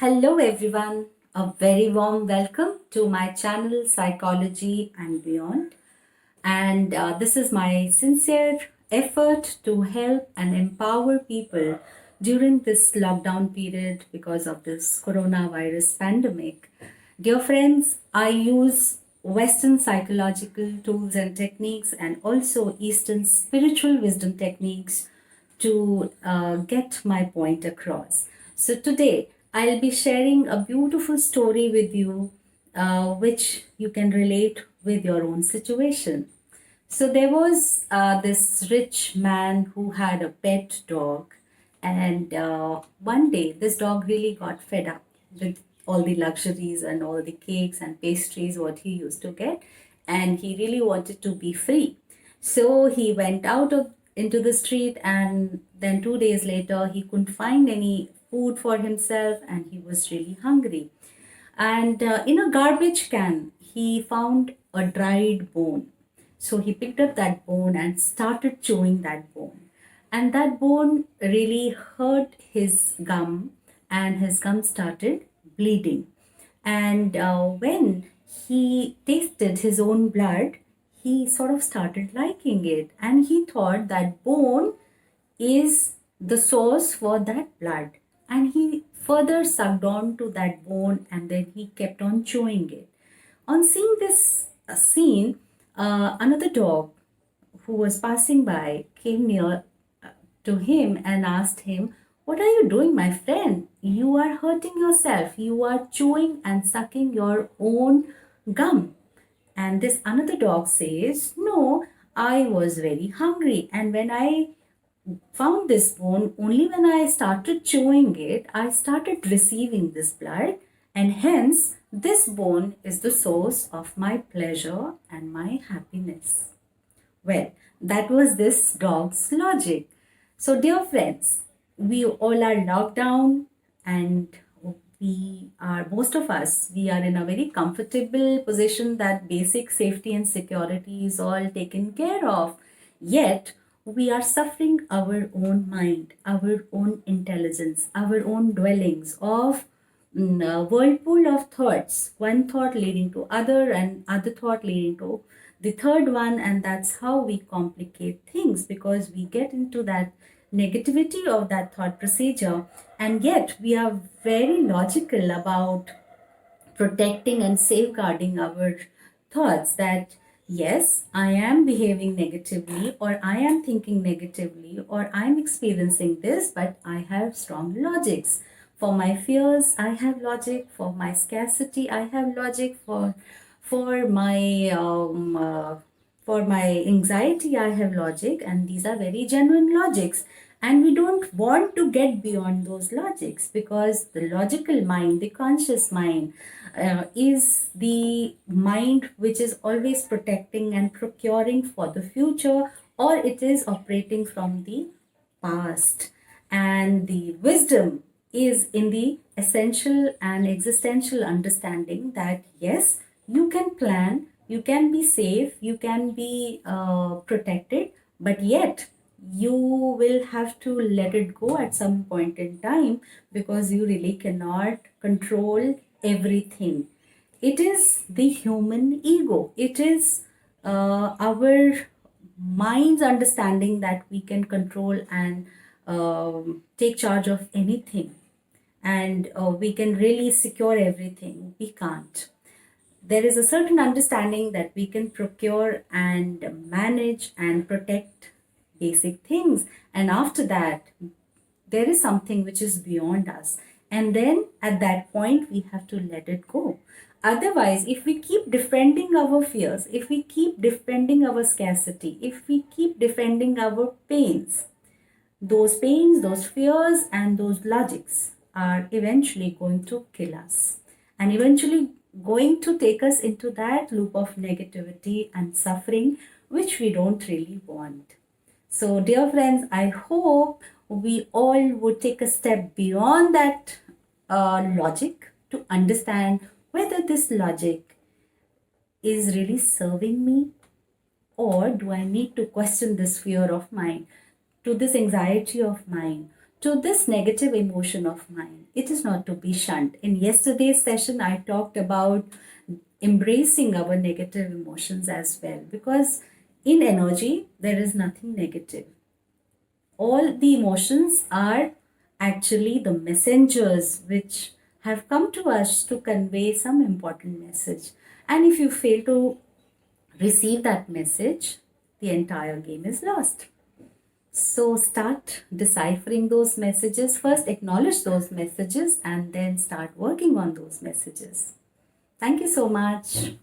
Hello, everyone. A very warm welcome to my channel Psychology and Beyond. And this is my sincere effort to help and empower people during this lockdown period because of this coronavirus pandemic. Dear friends, I use Western psychological tools and techniques and also Eastern spiritual wisdom techniques to get my point across. So, today I'll be sharing a beautiful story with you, which you can relate with your own situation. So, there was this rich man who had a pet dog, and one day this dog really got fed up with all the luxuries and all the cakes and pastries what he used to get, and he really wanted to be free. So he went into the street, and then 2 days later, he couldn't find any food for himself, and he was really hungry. And in a garbage can, he found a dried bone. So he picked up that bone and started chewing that bone. And that bone really hurt his gum, and his gum started bleeding. And when he tasted his own blood, he sort of started liking it. And he thought that bone is the source for that blood. And he further sucked on to that bone, and then he kept on chewing it. On seeing this scene, another dog who was passing by came near to him and asked him, "What are you doing, my friend? You are hurting yourself. You are chewing and sucking your own gum." And this another dog says, "No, I was very hungry. And when I found this bone, only when I started chewing it, I started receiving this blood. And hence, this bone is the source of my pleasure and my happiness." Well, that was this dog's logic. So, dear friends, we all are locked down, and most of us, we are in a very comfortable position that basic safety and security is all taken care of. Yet, we are suffering our own mind, our own intelligence, our own dwellings of a whirlpool of thoughts, one thought leading to other and other thought leading to the third one, and that's how we complicate things because we get into that negativity of that thought procedure, and yet we are very logical about protecting and safeguarding our thoughts that yes, I am behaving negatively, or I am thinking negatively, or I am experiencing this, but I have strong logics. For my fears, I have logic. For my scarcity, I have logic. For my for my anxiety, I have logic, and these are very genuine logics. And we don't want to get beyond those logics because the logical mind, the conscious mind, is the mind which is always protecting and procuring for the future, or it is operating from the past. And the wisdom is in the essential and existential understanding that yes, you can plan, you can be safe, you can be protected, but yet you will have to let it go at some point in time because you really cannot control everything. It is the human ego. It is our mind's understanding that we can control and take charge of anything, and we can really secure everything. We can't. There is a certain understanding that we can procure and manage and protect basic things, and after that there is something which is beyond us, and then at that point we have to let it go. Otherwise, if we keep defending our fears, if we keep defending our scarcity, if we keep defending our pains, those fears, and those logics are eventually going to kill us and eventually going to take us into that loop of negativity and suffering, which we don't really want. So, dear friends, I hope we all would take a step beyond that logic to understand whether this logic is really serving me, or do I need to question this fear of mine, to this anxiety of mine, to this negative emotion of mine. It is not to be shunned. In yesterday's session, I talked about embracing our negative emotions as well, because in energy, there is nothing negative. All the emotions are actually the messengers which have come to us to convey some important message. And if you fail to receive that message, the entire game is lost. So start deciphering those messages. First, acknowledge those messages and then start working on those messages. Thank you so much.